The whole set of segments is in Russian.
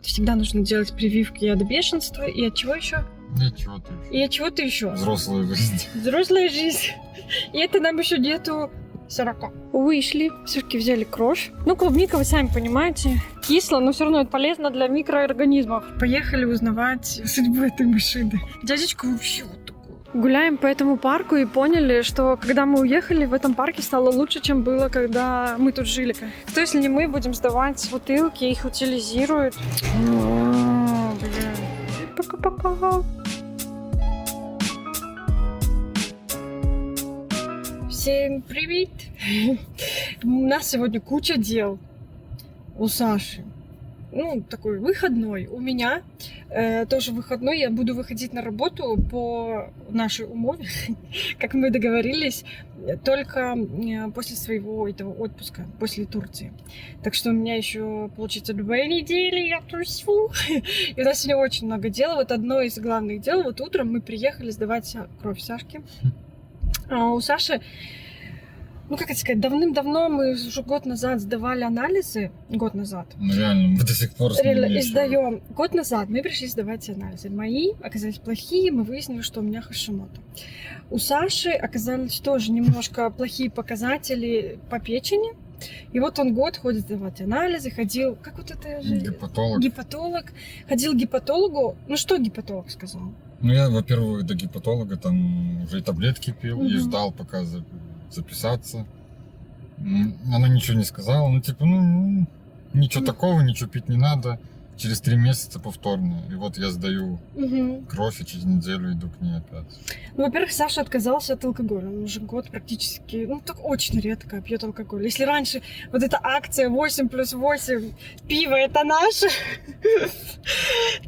Всегда нужно делать прививки и от бешенства, и от чего еще? И от чего-то еще. Взрослая жизнь. Взрослая жизнь. И это нам еще нету 40. Вышли, все-таки взяли кровь. Ну, клубника, вы сами понимаете, кисло, но все равно это полезно для микроорганизмов. Поехали узнавать судьбу этой машины. Дядечка вообще вот такой. Гуляем по этому парку и поняли, что когда мы уехали, в этом парке стало лучше, чем было, когда мы тут жили. Что если не мы будем сдавать бутылки, их утилизируют? Пока-пока. Всем привет! У нас сегодня куча дел у Саши. Ну, такой выходной. У меня тоже выходной. Я буду выходить на работу по нашей умове, как мы договорились, только после своего этого отпуска, после Турции. Так что у меня еще, получится, 2 недели, я тусю. И у нас сегодня очень много дел. Вот одно из главных дел. Вот утром мы приехали сдавать кровь Сашке. А у Саши, ну как это сказать, давным-давно мы уже год назад сдавали анализы. Год назад. Ну реально, мы до сих пор реально сдаем. Год назад мы пришли сдавать анализы. Мои оказались плохие, мы выяснили, что у меня Хашимото. У Саши оказались тоже немножко плохие показатели по печени. И вот он год ходит сдавать анализы, ходил, как вот это же? Гепатолог. Ходил к гепатологу. Ну что гепатолог сказал? Ну я, во-первых, до гепатолога там уже и таблетки пил, и ждал, пока записаться. Она ничего не сказала, ну типа, ничего такого, ничего пить не надо. Через 3 месяца повторно. И вот я сдаю кровь, и через неделю иду к ней опять. Ну, во-первых, Саша отказался от алкоголя. Он уже год практически, ну, так очень редко пьет алкоголь. Если раньше вот эта акция 8+8, пиво это наше,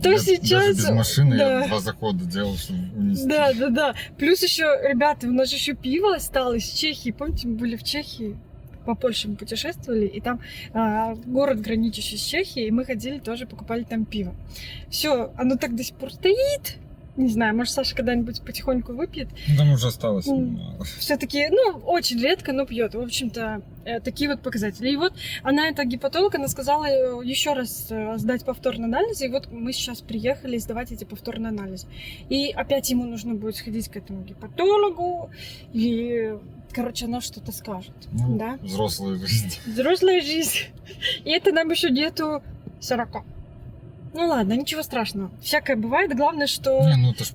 то сейчас... Даже без машины я 2 захода делал, чтобы унести. Да. Плюс еще, ребята, у нас же еще пиво осталось из Чехии. Помните, мы были в Чехии? По Польше мы путешествовали, и там город, граничащий с Чехией, и мы ходили тоже, покупали там пиво. Все, оно так до сих пор стоит. Не знаю, может, Саша когда-нибудь потихоньку выпьет. Там уже осталось мало. Все-таки, ну, очень редко, но пьет. В общем-то, такие вот показатели. И вот она, эта гепатолог, она сказала еще раз сдать повторный анализ. И вот мы сейчас приехали сдавать эти повторные анализы. И опять ему нужно будет сходить к этому гепатологу. И, короче, она что-то скажет. Ну, да? Взрослая жизнь. Взрослая жизнь. И это нам еще нету 40. Ну ладно, ничего страшного. Всякое бывает. Главное, что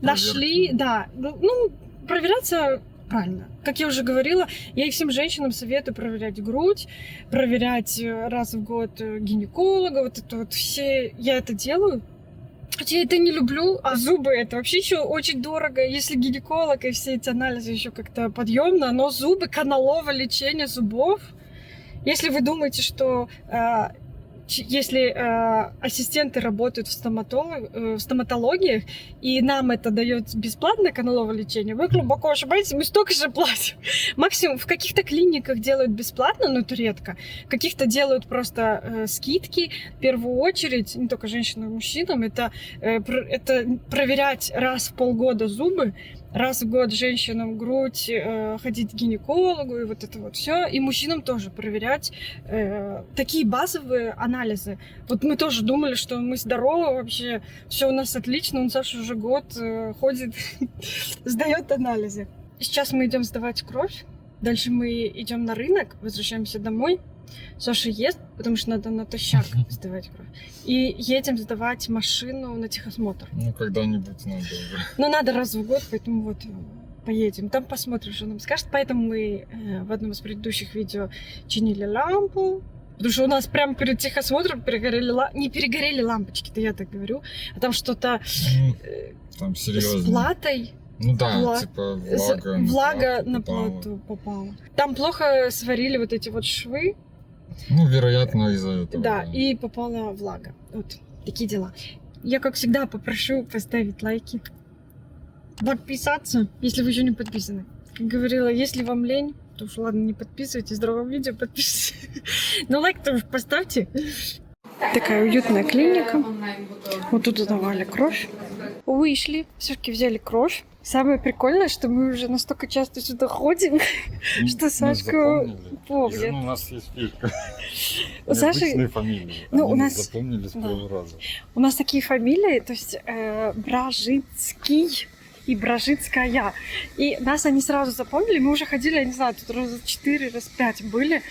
нашли... Да, ну, проверяться правильно. Как я уже говорила, я и всем женщинам советую проверять грудь, проверять раз в год гинеколога. Вот это вот все... Я это делаю. Хотя я это не люблю, а зубы это вообще еще очень дорого. Если гинеколог и все эти анализы еще как-то подъемно, но зубы, каналовое лечение зубов. Если вы думаете, что... Если ассистенты работают в стоматологиях, и нам это дает бесплатное каналовое лечение, вы глубоко ошибаетесь, мы столько же платим. Максимум в каких-то клиниках делают бесплатно, но это редко. В каких-то делают просто скидки. В первую очередь, не только женщинам, и мужчинам, это проверять раз в полгода зубы, раз в год женщинам грудь, ходить к гинекологу, и вот это вот все. И мужчинам тоже проверять такие базовые анализы. Вот мы тоже думали, что мы здоровы вообще, все у нас отлично. Он, Саша, уже год ходит, сдает анализы. Сейчас мы идем сдавать кровь. Дальше мы идем на рынок, возвращаемся домой. Саша ест, потому что надо натощак сдавать кровь. И едем сдавать машину на техосмотр. Ну, когда-нибудь надо уже. Ну, надо раз в год, поэтому вот поедем. Там посмотрим, что нам скажет. Поэтому мы в одном из предыдущих видео чинили лампу. Потому что у нас прямо перед техосмотром не перегорели лампочки, то я так говорю. А там что-то там серьезно. С платой. Ну да, типа влага на плату попала. Там плохо сварили вот эти вот швы. Ну, вероятно, из-за этого. Да, и попала влага. Вот такие дела. Я, как всегда, попрошу поставить лайки, подписаться, если вы еще не подписаны. Как говорила, если вам лень, то уж ладно, не подписывайтесь, в другом видео подпишитесь. Но лайк тоже поставьте. Такая уютная клиника. Вот тут сдавали кровь. Вышли, все-таки взяли кровь. Самое прикольное, что мы уже настолько часто сюда ходим, что Сашку помнит. Ну, у нас есть фишка. У Саши... Необычные фамилии. Ну, Они у нас... запомнили с первого раза. У нас такие фамилии, то есть Бражицкий и Бражицкая. И нас они сразу запомнили. Мы уже ходили, я не знаю, тут раза 4, раз 5 были.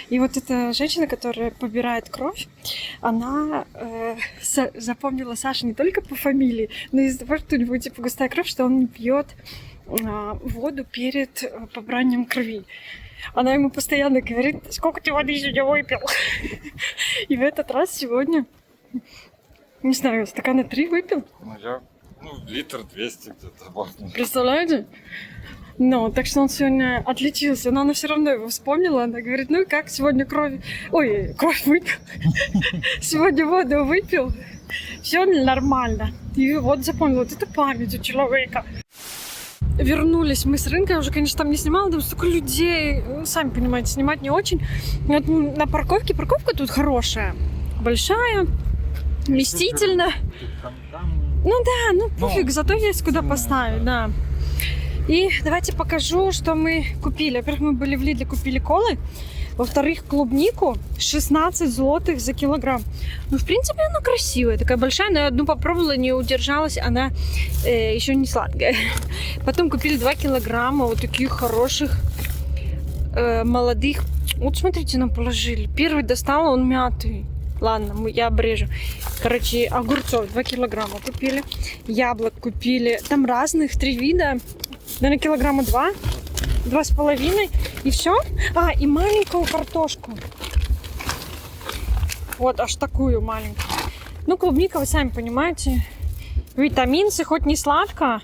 И вот эта женщина, которая побирает кровь, она запомнила Сашу не только по фамилии, но и из-за того, что у него типа густая кровь, что он не пьет воду перед побранием крови. Она ему постоянно говорит: сколько ты воды сегодня выпил? И в этот раз сегодня, не знаю, стакана 3 выпил. Ну, я, литр 200 где-то. Представляете? Ну, так что он сегодня отличился, но она все равно его вспомнила. Она говорит: ну как, сегодня кровь выпил. Сегодня воду выпил. Все нормально. И вот запомнила, вот это память у человека. Вернулись мы с рынка, я уже, конечно, там не снимала, там столько людей, сами понимаете, снимать не очень. Вот на парковке, парковка тут хорошая, большая, вместительная. Ну да, пофиг, зато есть куда поставить, да. И давайте покажу, что мы купили. Во-первых, мы были в Лидле, купили колы. Во-вторых, клубнику 16 злотых за килограмм. Ну, в принципе, она красивая, такая большая, но я одну попробовала, не удержалась, она еще не сладкая. Потом купили 2 килограмма вот таких хороших молодых. Вот смотрите, нам положили. Первый достала, он мятый. Ладно, я обрежу. Короче, огурцов 2 килограмма купили. Яблок купили. Там разных 3 вида. Наверное, килограмма 2,5. И все. И маленькую картошку. Вот, аж такую маленькую. Ну, клубника, вы сами понимаете. Витамин, хоть не сладко,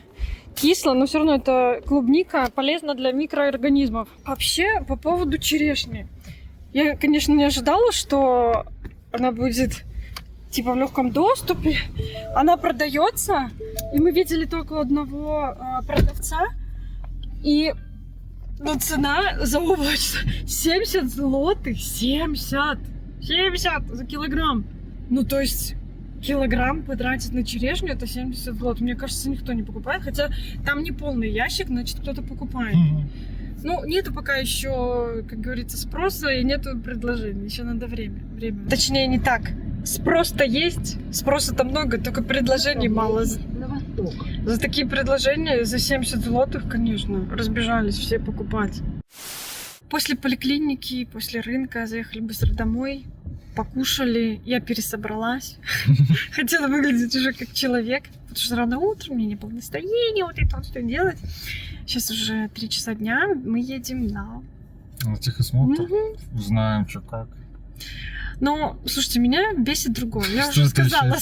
кисло, но все равно это клубника полезна для микроорганизмов. Вообще, по поводу черешни. Я, конечно, не ожидала, что она будет типа в легком доступе. Она продается, и мы видели только одного продавца. И цена заоблачная. 70 злотых. 70 за килограмм. Ну, то есть килограмм потратить на черешню — это 70 злотых. Мне кажется, никто не покупает. Хотя там не полный ящик, значит, кто-то покупает. Ну, нету пока еще, как говорится, спроса и нету предложений. Еще надо время. Точнее, не так. Спрос-то есть, спроса-то много, только предложений мало. За такие предложения, за 70 злотых, конечно, разбежались все покупать. После поликлиники, после рынка заехали быстро домой, покушали, я пересобралась. Хотела выглядеть уже как человек, потому что рано утром, мне не было настроения вот это вот что делать. Сейчас уже 3 часа дня, мы едем на техосмотр, узнаем, что как. Но, слушайте, меня бесит другое. Я что уже сказала.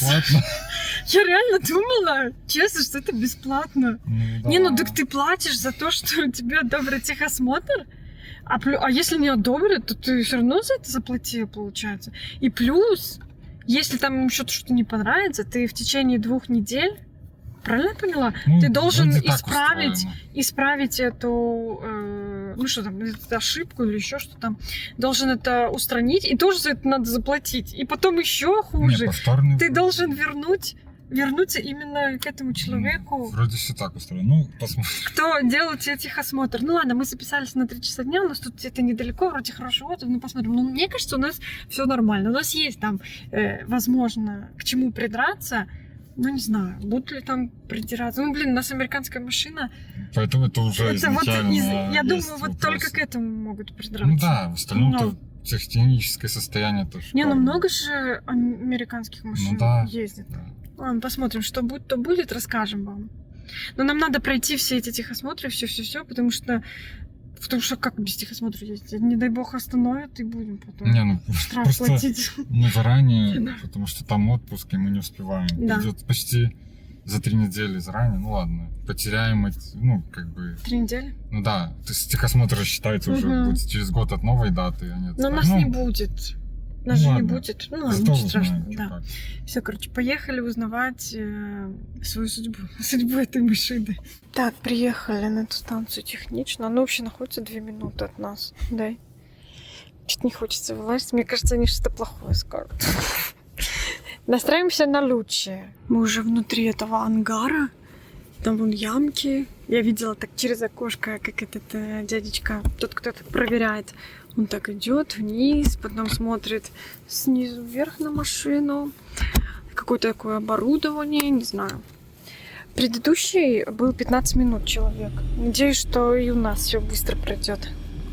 Я реально думала, честно, что это бесплатно. Ну так ты платишь за то, что тебе одобрят техосмотр, а если не одобрят, то ты все равно за это заплатил, получается. И плюс, если там еще что-то не понравится, ты в течение 2 недель, правильно я поняла? Ты должен исправить эту, эту ошибку или еще что там. Должен это устранить, и тоже за это надо заплатить. И потом еще хуже. Ты должен вернуться именно к этому человеку. Вроде все так устроено. Посмотрим. Кто делал тебе техосмотр. Ну ладно, мы записались на 3 часа дня, у нас тут где-то недалеко, вроде хороший отзыв, посмотрим. Но мне кажется, у нас все нормально. У нас есть там, возможно, к чему придраться. Ну, не знаю, будут ли там придираться. У нас американская машина. Поэтому это уже изначально я думаю, вот только к этому могут придраться. Ну да, в остальном-то техническое состояние тоже. Много же американских машин ездит. Да. Ладно, посмотрим, что будет, то будет, расскажем вам. Но нам надо пройти все эти техосмотры, все, потому что как без техосмотра ездить? Не дай бог остановят, и будем потом штраф платить. Не заранее, потому что там отпуск, и мы не успеваем. Да. Идет почти за 3 недели заранее. Ну ладно, потеряем эти, 3 недели? Ну да, то есть техосмотр считается уже будет через год от новой даты. Но нас не будет. Нас же не будет. Ничего страшного. Да. Все, поехали узнавать свою судьбу этой машины. Так, приехали на эту станцию технично. Она вообще находится 2 минуты от нас. Да. Чуть не хочется вылазить. Мне кажется, они что-то плохое скажут. Настраиваемся на лучшее. Мы уже внутри этого ангара. Там вон ямки. Я видела так через окошко, как этот дядечка, тот, кто так проверяет. Он так идет вниз, потом смотрит снизу вверх на машину. Какое-то такое оборудование, не знаю. Предыдущий был 15 минут человек. Надеюсь, что и у нас все быстро пройдет.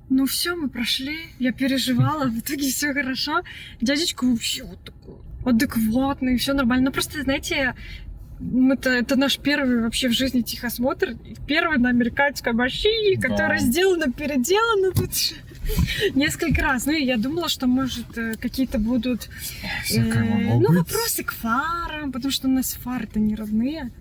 Ну все, мы прошли. Я переживала, в итоге все хорошо. Дядечка вообще вот такой адекватный, все нормально. Ну просто, знаете, это наш первый вообще в жизни техосмотр. Первый на американской машине, которая сделана, переделана тут несколько раз. Ну и я думала, что, может, какие-то будут вопросы к фарам, потому что у нас фары-то не родные.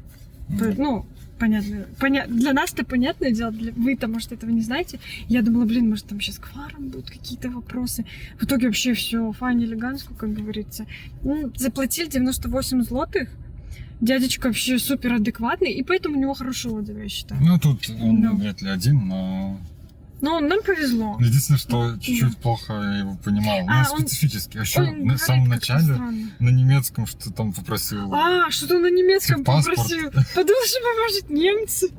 Ну, понятно. Для нас это понятное дело, вы-то, может, этого не знаете. Я думала, может, там сейчас к фарам будут какие-то вопросы. В итоге вообще все файн элегантско, как говорится. Ну, заплатили 98 злотых. Дядечка вообще супер адекватный, и поэтому у него хорошие отзывы, я считаю. Ну, тут он вряд ли один, но... Ну, нам повезло. Единственное, что чуть-чуть плохо я его понимал. Специфически. Еще на самом начале странно. на немецком что-то там попросил. Что на немецком попросил? Подумал, что может немцы.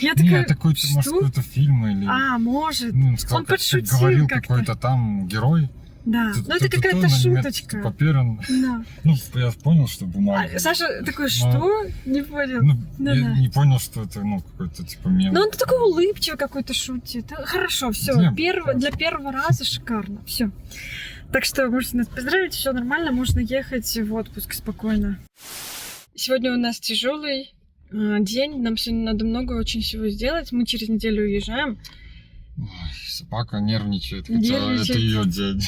Я такая, такой, может, какой-то фильм или... может. Он подшутил говорил какой-то там герой. Да, ну это какая-то шуточка. Паперин. Да. Ну, я понял, что бумага. Саша такой, что? Не понял. Я не понял, что это, какой-то типа мем. Ну, он такой улыбчивый какой-то шутит. Хорошо, все. Для первого раза шикарно. Все. Так что можете нас поздравить, все нормально, можно ехать в отпуск спокойно. Сегодня у нас тяжелый день. Нам сегодня надо много очень всего сделать. Мы через неделю уезжаем. Ой, собака нервничает, хотя это ее день.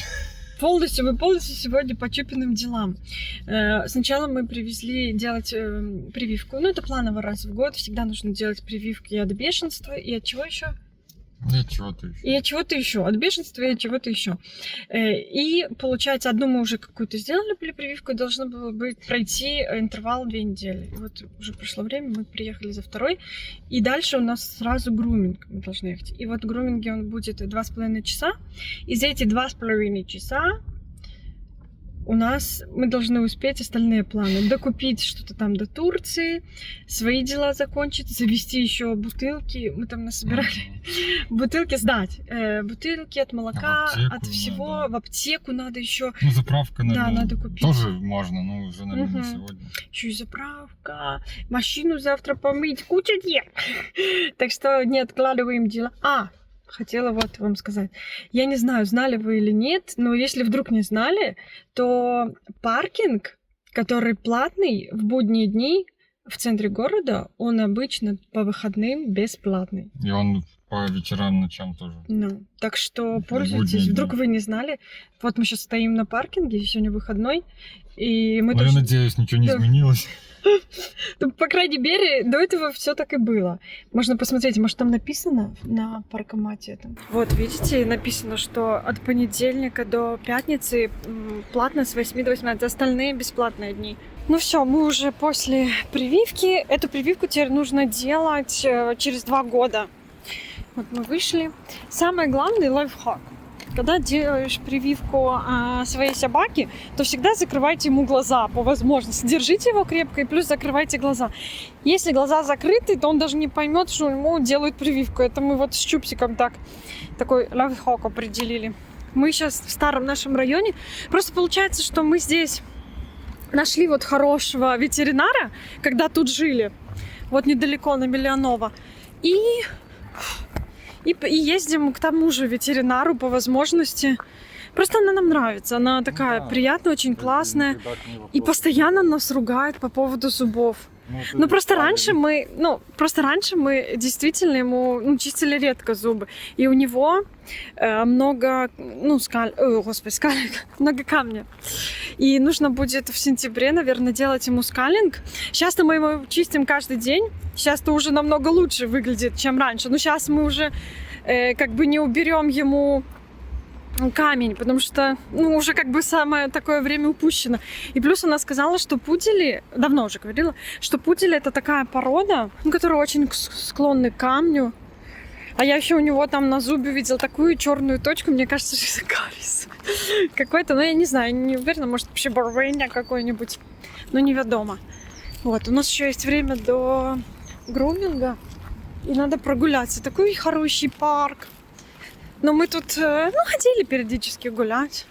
Мы полностью сегодня по Чупиным делам. Сначала мы привезли делать прививку. Ну, это планово раз в год. Всегда нужно делать прививки от бешенства и от чего еще? И от чего-то еще. И от чего-то еще. От бешенства и от чего-то еще. И, получается, одну мы уже какую-то сделали прививку, должно было пройти интервал 2 недели. И вот уже прошло время, мы приехали за второй. И дальше у нас сразу груминг мы должны ехать. И вот в груминге он будет 2,5 часа. И за эти 2,5 часа мы должны успеть остальные планы. Докупить что-то там до Турции, свои дела закончить, завести еще бутылки. Мы там насобирали. Бутылки сдать. Бутылки от молока, от всего. В аптеку надо еще. Ну, заправка, наверное, надо купить. Тоже можно, но уже, наверное, сегодня. Еще и заправка. Машину завтра помыть. Куча дел. Так что не откладываем дела. Хотела вот вам сказать. Я не знаю, знали вы или нет, но если вдруг не знали, то паркинг, который платный в будние дни в центре города, он обычно по выходным бесплатный. И он по вечерам, ночам тоже. Ну, так что пользуйтесь. Вдруг вы не знали. Вот мы сейчас стоим на паркинге, сегодня выходной. И мы я надеюсь, ничего не изменилось. По крайней мере, до этого все так и было. Можно посмотреть, может, там написано на паркомате этом. Вот, видите, написано, что от понедельника до пятницы платно с 8 до 18, остальные бесплатные дни. Ну все, мы уже после прививки. Эту прививку теперь нужно делать через 2 года. Вот мы вышли. Самый главный лайфхак. Когда делаешь прививку своей собаке, то всегда закрывайте ему глаза по возможности. Держите его крепко и плюс закрывайте глаза. Если глаза закрыты, то он даже не поймет, что ему делают прививку. Это мы вот с Чупсиком такой лайфхак определили. Мы сейчас в старом нашем районе. Просто получается, что мы здесь нашли вот хорошего ветеринара, когда тут жили. Вот недалеко на Миллионова. И ездим к тому же ветеринару по возможности. Просто она нам нравится. Она такая приятная, очень классная. И постоянно нас ругает по поводу зубов. Просто раньше мы действительно ему чистили редко зубы. И у него много, много камня. И нужно будет в сентябре, наверное, делать ему скалинг. Сейчас-то мы его чистим каждый день. Сейчас-то уже намного лучше выглядит, чем раньше. Но сейчас мы уже не уберем ему камень, потому что уже самое такое время упущено. И плюс она сказала, что пудели, давно уже говорила, что пудели это такая порода, которая очень склонны к камню. А я еще у него там на зубе видела такую черную точку, мне кажется, что это кариес какой-то, но я не знаю, не уверена, может вообще барвеня какой-нибудь, но неведомо. Вот, у нас еще есть время до груминга. И надо прогуляться. Такой хороший парк. Но мы тут, ходили периодически гулять.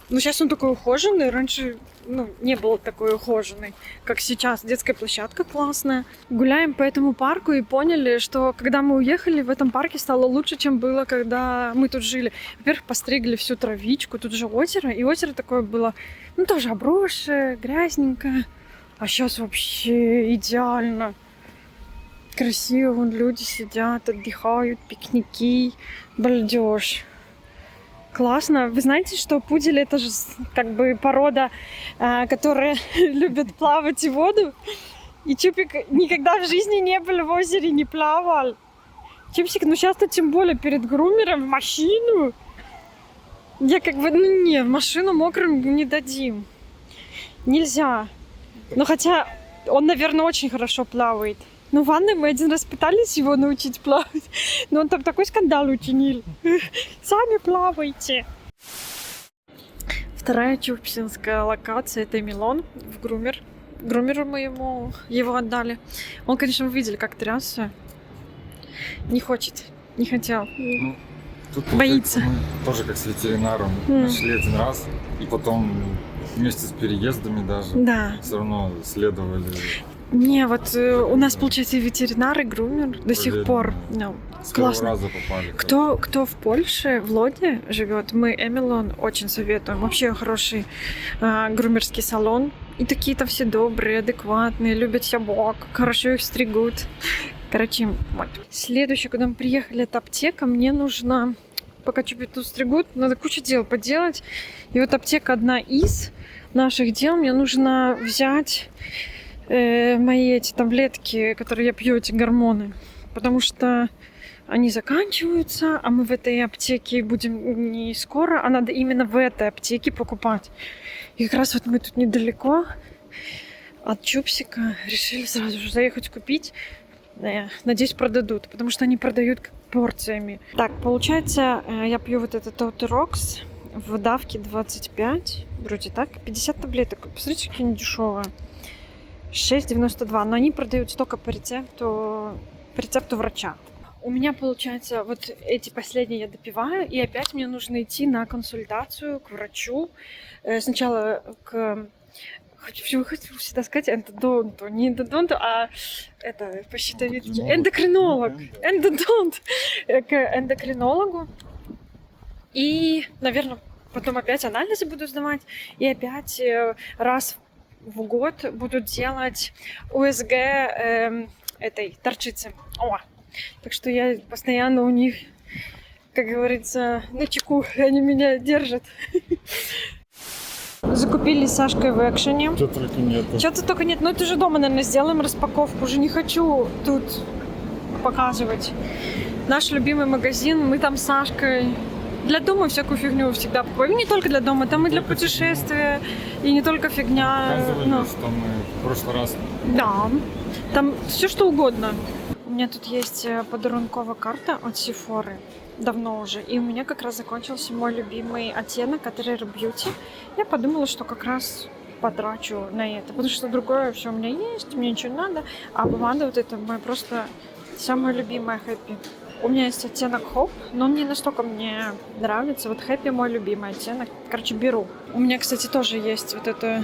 Но сейчас он такой ухоженный. Раньше, не был такой ухоженный, как сейчас. Детская площадка классная. Гуляем по этому парку и поняли, что когда мы уехали, в этом парке стало лучше, чем было, когда мы тут жили. Во-первых, постригли всю травичку. Тут же озеро. И озеро такое было, тоже обросшее, грязненькое. А сейчас вообще идеально. Красиво, вон люди сидят, отдыхают, пикники, балдеж. Классно. Вы знаете, что пудели это же как бы порода, которая любит плавать в воду. И Чупик никогда в жизни не был в озере, не плавал. Чупсик, сейчас-то тем более перед грумером в машину. Я в машину мокрым не дадим. Нельзя. Хотя он, наверное, очень хорошо плавает. В ванной мы один раз пытались его научить плавать, но он там такой скандал учинил. Сами плавайте. Вторая чупсинская локация — это Милон в грумер. Грумеру мы его отдали. Он, конечно, вы видели, как трясся. Не хочет, не хотел. Тут боится. Мы тоже как с ветеринаром нашли один раз, и потом вместе с переездами даже все равно следовали. Не, у нас, получается, и ветеринар, и грумер до сих пор. С Классно. раза попали. Кто в Польше, в Лоде живет, мы Эмилон очень советуем. Вообще хороший грумерский салон. И такие там все добрые, адекватные, любят собак, хорошо их стригут. Короче, вот. Следующее, куда мы приехали, это аптека. Мне нужно, пока Чупик тут стригут, надо кучу дел поделать. И аптека одна из наших дел. Мне нужно взять мои эти таблетки, которые я пью, эти гормоны. Потому что они заканчиваются, а мы в этой аптеке будем не скоро, а надо именно в этой аптеке покупать. И как раз мы тут недалеко от Чупсика решили сразу же заехать купить. Надеюсь, продадут, потому что они продают порциями. Так, получается, я пью этот Тотерокс в давке 25, вроде так, 50 таблеток. Посмотрите, какие они дешевые. 6,92, но они продаются только по рецепту врача. У меня, получается, эти последние я допиваю, и опять мне нужно идти на консультацию к врачу. Сначала хочу всегда сказать эндодонту, не эндодонту, а по щитовидке. Эндокринолог. Эндодонт. К эндокринологу. И, наверное, потом опять анализы буду сдавать, и опять раз в год будут делать УСГ этой торчицы. Так что я постоянно у них, как говорится, на чеку. Они меня держат. Закупились с Сашкой в Экшене. Чего-то только нет. Это же дома, наверное, сделаем распаковку. Уже не хочу тут показывать. Наш любимый магазин. Мы там с Сашкой для дома всякую фигню всегда покупаем. Не только для дома, там и для путешествия, и не только фигня. Показывали, что мы в прошлый раз. Да, там все что угодно. У меня тут есть подарунковая карта от Sephora. Давно уже. И у меня как раз закончился мой любимый оттенок от Rare Beauty. Я подумала, что как раз потрачу на это. Потому что другое все у меня есть, мне ничего не надо. А помада это моя просто самая любимая Happy. У меня есть оттенок Hope, но он не настолько мне нравится. Happy мой любимый оттенок. Короче, беру. У меня, кстати, тоже есть это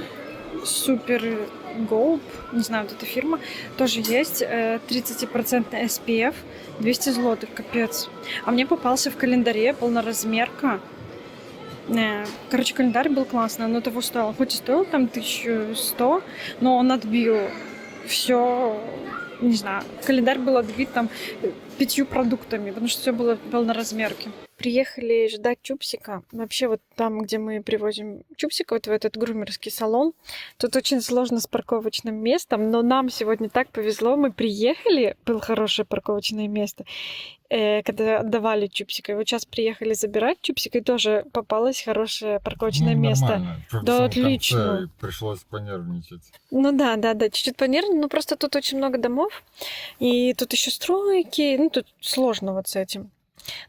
Super Gold, не знаю, эта фирма, тоже есть 30% SPF, 200 злотых, капец. А мне попался в календаре полноразмерка. Короче, календарь был классный, но того стоил. Хоть и стоил там 1100, но он отбил все, не знаю, календарь был отбит там 5 продуктами, потому что все было в полноразмерке. Приехали ждать Чупсика. Вообще там, где мы привозим Чупсика, в этот грумерский салон, тут очень сложно с парковочным местом, но нам сегодня так повезло. Мы приехали, было хорошее парковочное место, когда отдавали Чупсика. И сейчас приехали забирать Чупсика, и тоже попалось хорошее парковочное место. Да, отлично. Пришлось понервничать. Да, чуть-чуть понервничать, но просто тут очень много домов, и тут еще стройки, тут сложно с этим.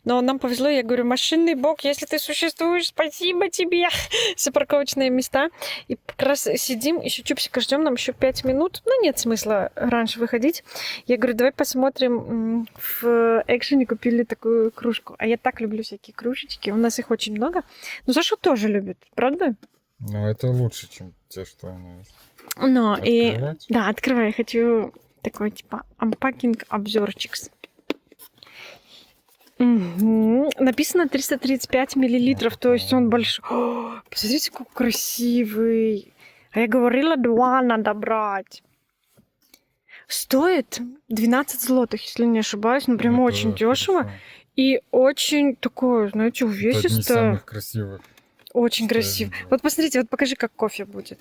Но нам повезло, я говорю, машинный бог, если ты существуешь, спасибо тебе за парковочные места. И как раз сидим, еще чупсика ждем, нам еще 5 минут. Ну, нет смысла раньше выходить. Я говорю, давай посмотрим. В экшене купили такую кружку. А я так люблю всякие кружечки. У нас их очень много. Но Саша тоже любит, правда? Ну, это лучше, чем те, что у нас. Но Открывать? Да, открывай. Я хочу такой, типа, unpacking-обзорчик. Угу. Написано 335 миллилитров, то есть он большой. О, посмотрите, какой красивый. А я говорила, 2 надо брать. Стоит 12 злотых, если не ошибаюсь. Ну, прям очень дешево. И очень такое, знаете, увесистое. Это одни из самых красивых. Очень красиво. Вот посмотрите, вот покажи, как кофе будет.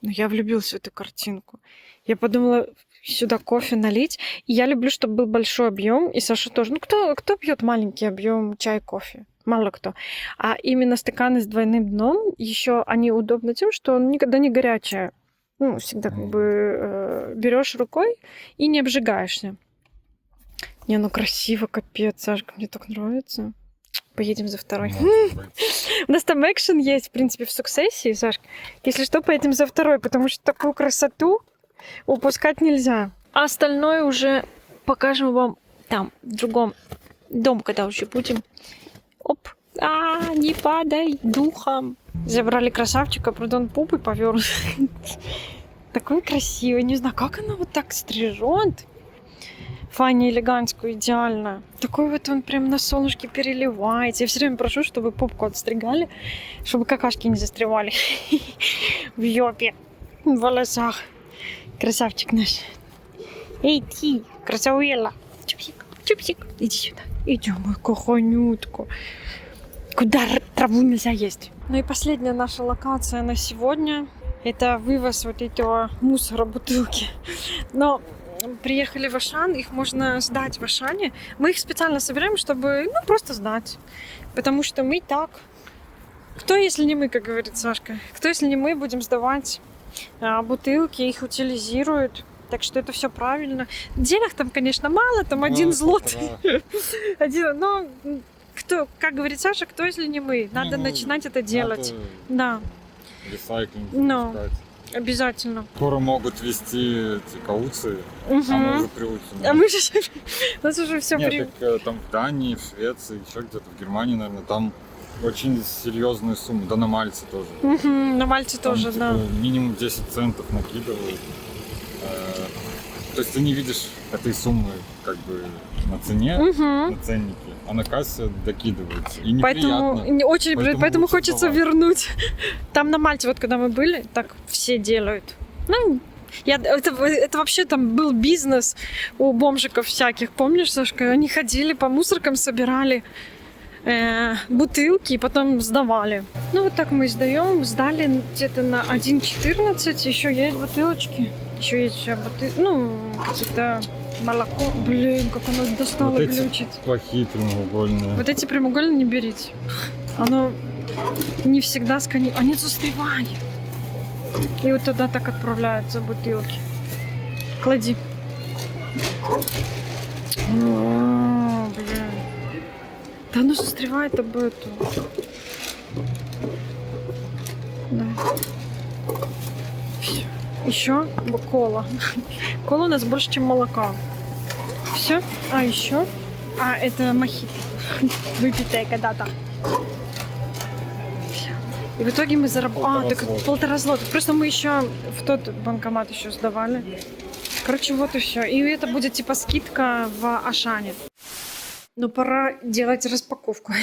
Ну, я влюбилась в эту картинку. Я подумала, сюда кофе налить. И я люблю, чтобы был большой объем. И Саша тоже. Ну, кто пьет маленький объем чай, кофе? Мало кто. А именно стаканы с двойным дном, еще они удобны тем, что он никогда не горячая. Ну, всегда как бы берешь рукой и не обжигаешься. Не, ну красиво, капец, Сашка, мне так нравится. Поедем за второй. У нас там экшен есть, в принципе, в суксессии, Сашка. Если что, поедем за второй, потому что такую красоту упускать нельзя. А остальное уже покажем вам там, в другом доме, когда уже будем. Оп. Не падай духом. Забрали красавчика, правда, он пупой повернут. Такой красивый. Не знаю, как она вот так стрижет. Фанни элегантскую, идеально. Такой вот он прям на солнышке переливается. Я все время прошу, чтобы попку отстригали, чтобы какашки не застревали в ёпе, в волосах. Красавчик наш. Эй, ты, красавела. Чупсик, чупсик, иди сюда. Идем, мой кохонютку. Куда траву нельзя есть. Ну и последняя наша локация на сегодня. Это вывоз вот этого мусора, бутылки. Но приехали в Ашан, их можно сдать в Ашане. Мы их специально собираем, чтобы, ну, просто сдать. Потому что мы так... Кто, если не мы, как говорит Сашка? Кто, если не мы, будем сдавать бутылки, их утилизируют. Так что это все правильно. Денег там, конечно, мало, там 1 злотый. Но кто, как говорит Саша, кто, если не мы? Надо начинать это делать. Да. Ресайклинг. Обязательно. Скоро могут вести эти кауции, а мы уже приучены. А мы же... У нас уже все так там в Дании, в Швеции, еще где-то в Германии, наверное, там очень серьезные суммы. Да на Мальте тоже. На Мальте там, тоже, типа, да. Минимум 10 центов накидывают. То есть ты не видишь этой суммы как бы на цене, на ценнике, а на кассе докидываются. И неприятно. Поэтому хочется вернуть. Там на Мальте, вот когда мы были, так все делают. Ну, это вообще там был бизнес у бомжиков всяких. Помнишь, Сашка? Они ходили по мусоркам, собирали бутылки и потом сдавали. Ну, вот так мы сдаем. Сдали где-то на 1,14. Еще есть бутылочки. Еще есть бутылки. Ну, какие-то молоко. Блин, как оно достало вот глючит. Эти плохие прямоугольные. Вот эти прямоугольные не берите. Оно не всегда сканирует. Они застревали. И вот туда так отправляются бутылки. Клади. О, блин. Да оно застревает об эту. Да. Все. Еще кола. Кола у нас больше, чем молока. Все. А еще. Это мохито. Выпитое когда-то. И в итоге мы заработали. Так 1,5 злотых. Просто мы еще в тот банкомат еще сдавали. Короче, вот и все. И это будет типа скидка в Ашане. Но пора делать распаковку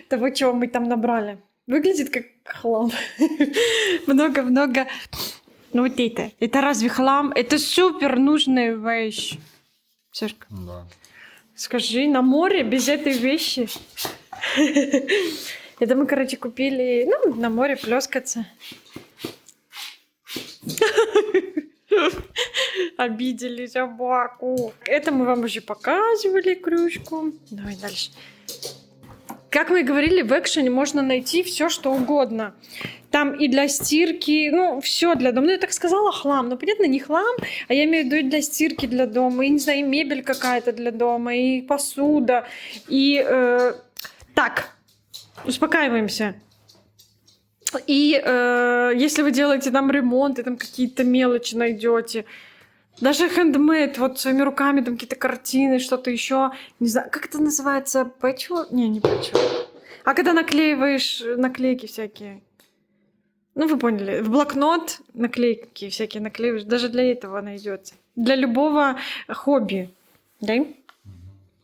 того, чего мы там набрали. Выглядит как хлам. Много-много. Ну вот это разве хлам? Это супер нужная вещь. Сашка, да. Скажи, на море без этой вещи? Это мы, короче, купили, ну, на море плескаться. Обидели собаку. Это мы вам уже показывали кружку. Давай дальше. Как мы и говорили, в экшене можно найти все, что угодно. Там и для стирки, ну, все для дома. Ну, я так сказала, хлам. Ну, понятно, не хлам, а я имею в виду и для стирки для дома, и, не знаю, и мебель какая-то для дома, и посуда, и... Так, успокаиваемся. И если вы делаете там ремонт, и там какие-то мелочи найдете, даже хендмейд, вот своими руками, там какие-то картины, что-то еще, не знаю, как это называется, пэтчворк? Не пэтчворк. А когда наклеиваешь наклейки всякие? Ну, вы поняли, в блокнот наклейки всякие наклеиваешь, даже для этого найдется. Для любого хобби, да?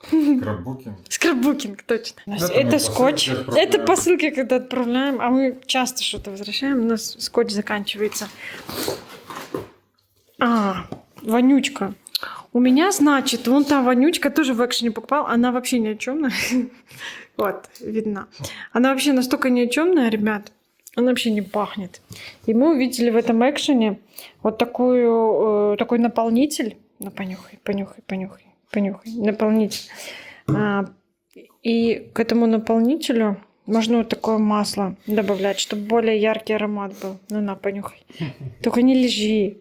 Скраббукинг. Скраббукинг, точно. Это скотч. Это посылки, когда отправляем, а мы часто что-то возвращаем, у нас скотч заканчивается. Вонючка. У меня, значит, вон та вонючка, тоже в экшене покупал, она вообще ни о чёмная. Вот, видно. Она вообще настолько ни о чёмная, ребят, она вообще не пахнет. И мы увидели в этом экшене вот такой наполнитель. Ну, понюхай. Наполнитель. И к этому наполнителю можно вот такое масло добавлять, чтобы более яркий аромат был. Ну, на, понюхай. Только не лежи.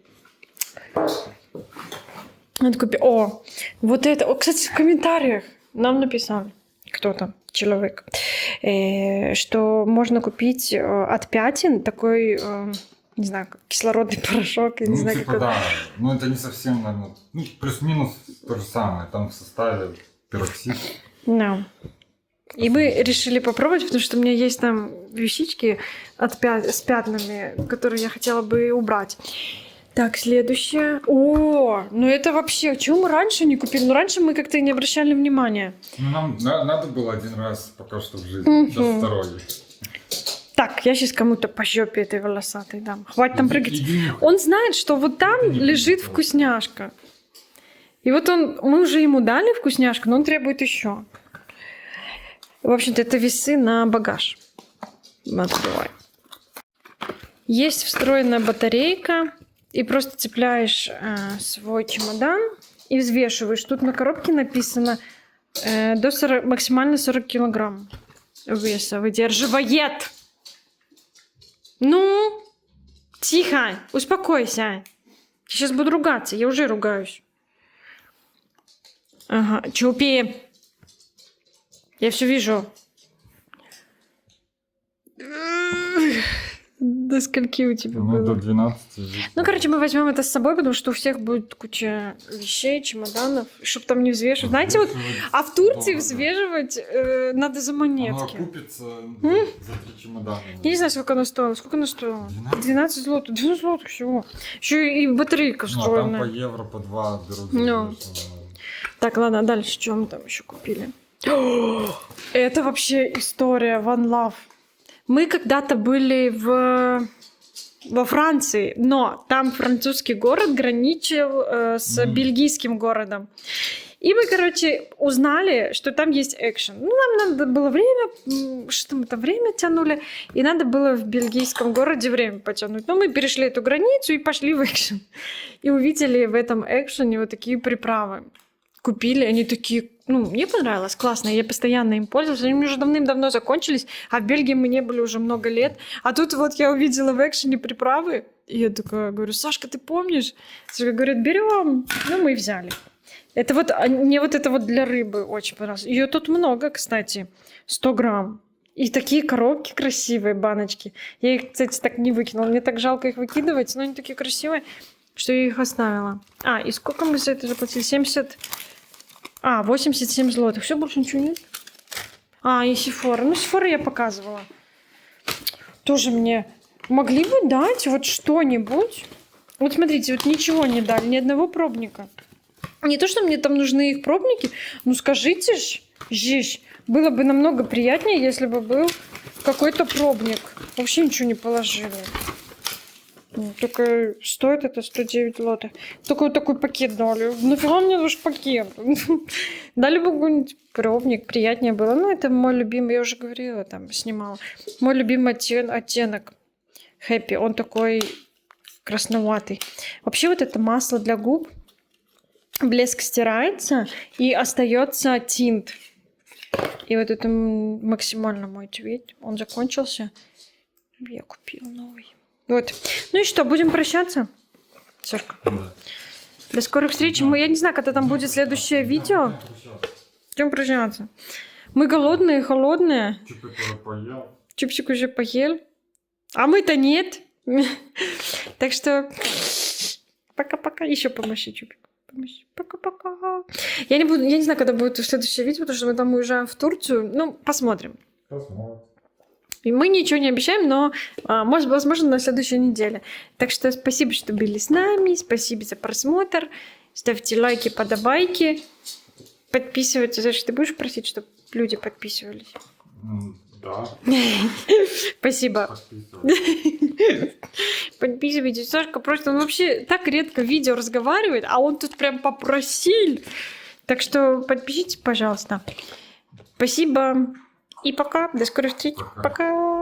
О, вот это. О, кстати, в комментариях нам написали кто-то, человек, что можно купить от пятен такой, не знаю, кислородный порошок. Я не знаю, типа, как да. Ну, это не совсем, наверное, ну, плюс-минус то же самое. Там в составе пероксид. Да. И мы решили попробовать, потому что у меня есть там вещички с пятнами, которые я хотела бы убрать. Так, следующее. О, ну это вообще... Чего мы раньше не купили? Ну, раньше мы как-то не обращали внимания. Ну, нам надо было один раз пока что в жизни. Сейчас второй. Так, я сейчас кому-то по жопе этой волосатой дам. Хватит там прыгать. Он знает, что вот там лежит вкусняшка. И вот мы уже ему дали вкусняшку, но он требует еще. В общем-то, это весы на багаж. Открывай. Есть встроенная батарейка. И просто цепляешь свой чемодан и взвешиваешь. Тут на коробке написано максимально 40 килограмм веса выдерживает. Ну, тихо, успокойся. Сейчас буду ругаться, я уже ругаюсь. Ага, Чупи. Я все вижу. До скольки у тебя было? До 12. Ну, короче, мы возьмем это с собой, потому что у всех будет куча вещей, чемоданов, чтобы там не взвешивать. Знаете, вот, а в Турции взвешивать надо за монетки. Оно окупится за 3 чемодана. Я не знаю, сколько оно стоило. Сколько оно стоило? 12 злотых. 12 злотых всего. Еще и батарейка встроенная. Там по евро, по 2 берут. Ну. Так, ладно, дальше что мы там еще купили? Это вообще история One Love. Мы когда-то были во Франции, но там французский город граничил с бельгийским городом. И мы, короче, узнали, что там есть экшен. Ну, нам надо было время, что мы там время тянули, и надо было в бельгийском городе время потянуть. Но мы перешли эту границу и пошли в экшен. И увидели в этом экшене вот такие приправы. Купили, они такие, ну, мне понравилось, классно, я постоянно им пользовалась, они уже давным-давно закончились, а в Бельгии мы не были уже много лет, а тут вот я увидела в экшене приправы, и я такая говорю: Сашка, ты помнишь? Сашка говорит: берем, ну, мы и взяли. Это вот, мне вот это вот для рыбы очень понравилось, ее тут много, кстати, 100 грамм, и такие коробки красивые, баночки, я их, кстати, так не выкинула, мне так жалко их выкидывать, но они такие красивые, что я их оставила. И сколько мы за это заплатили? 87 злотых. Все, больше ничего нет? И Сефора. Ну, Сефора я показывала. Тоже мне могли бы дать вот что-нибудь. Вот смотрите, вот ничего не дали, ни одного пробника. Не то, что мне там нужны их пробники, ну скажите ж, было бы намного приятнее, если бы был какой-то пробник. Вообще ничего не положили. Только стоит это 109 злотых. Только вот такой пакет дали. Нафига мне нужен пакет? Дали бы какой-нибудь пробник, приятнее было. Ну, это мой любимый, я уже говорила, там, снимала. Мой любимый оттенок Happy. Он такой красноватый. Вообще вот это масло для губ. Блеск стирается и остается тинт. И вот это максимально мой цвет. Он закончился. Я купила новый. Вот. Ну и что, будем прощаться? Сашка. Да. До скорых встреч. Я не знаю, когда там будет следующее видео. Идем прощаться. Мы голодные, холодные. Чупик уже поел. Чупсик уже поел. А мы-то нет. Так что пока-пока. Еще помаши, Чупик. Помаши. Пока-пока. Я не знаю, когда будет следующее видео, потому что мы там уезжаем в Турцию. Ну, посмотрим. И мы ничего не обещаем, но, возможно, на следующей неделе. Так что спасибо, что были с нами. Спасибо за просмотр. Ставьте лайки, подобайки. Подписывайтесь. Саша, ты будешь просить, чтобы люди подписывались? Да. Спасибо. Подписывайтесь. Сашка просто, он вообще так редко в видео разговаривает, а он тут прям попросил. Так что подпишитесь, пожалуйста. Спасибо. И пока. До скорых встреч. Пока.